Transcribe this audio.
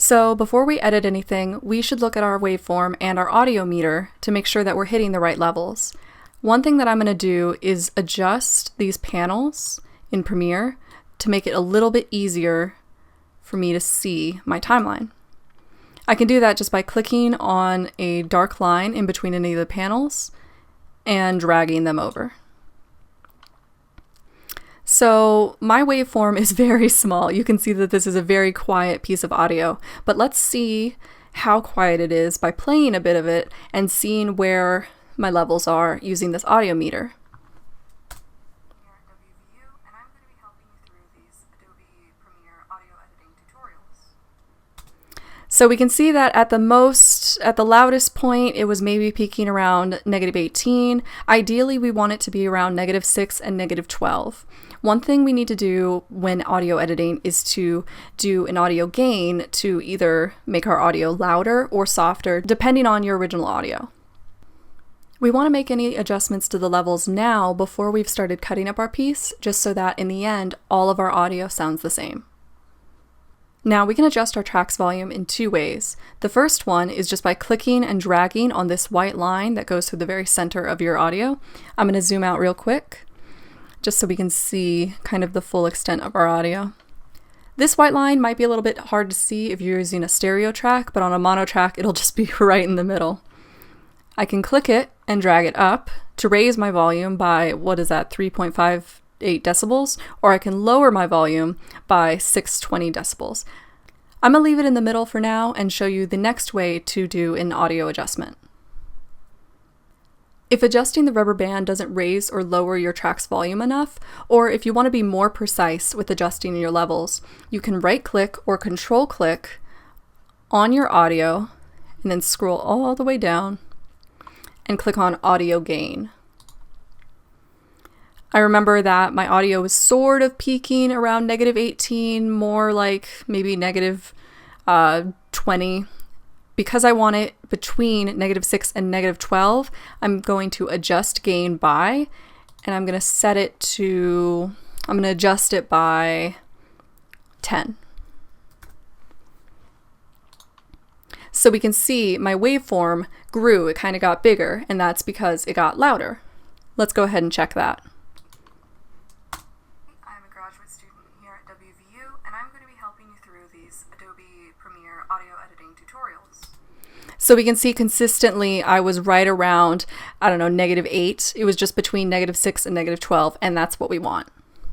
So before we edit anything, we should look at our waveform and our audio meter to make sure that we're hitting the right levels. One thing that I'm going to do is adjust these panels in Premiere to make it a little bit easier for me to see my timeline. I can do that just by clicking on a dark line in between any of the panels and dragging them over. So my waveform is very small. You can see that this is a very quiet piece of audio, but let's see how quiet it is by playing a bit of it and seeing where my levels are using this audio meter. So we can see that at the loudest point, it was maybe peaking around -18. Ideally, we want it to be around -6 and -12. One thing we need to do when audio editing is to do an audio gain to either make our audio louder or softer, depending on your original audio. We want to make any adjustments to the levels now before we've started cutting up our piece, just so that in the end, all of our audio sounds the same. Now we can adjust our tracks volume in two ways. The first one is just by clicking and dragging on this white line that goes through the very center of your audio. I'm going to zoom out real quick, just so we can see kind of the full extent of our audio. This white line might be a little bit hard to see if you're using a stereo track, but on a mono track, it'll just be right in the middle. I can click it and drag it up to raise my volume by, 3.58 decibels, or I can lower my volume by 620 decibels. I'm going to leave it in the middle for now and show you the next way to do an audio adjustment. If adjusting the rubber band doesn't raise or lower your track's volume enough, or if you want to be more precise with adjusting your levels, you can right-click or control-click on your audio and then scroll all the way down and click on Audio Gain. I remember that my audio was sort of peaking around -18, more like maybe -20. Because I want it between -6 and -12, I'm going to adjust gain by, and I'm going to adjust it by 10. So we can see my waveform grew, it kind of got bigger, and that's because it got louder. Let's go ahead and check that. I'm a graduate student here at WVU, and I'm going to be helping you through these Adobe Premiere audio editing tutorials. So we can see consistently I was right around, -8. It was just between -6 and -12, and that's what we want.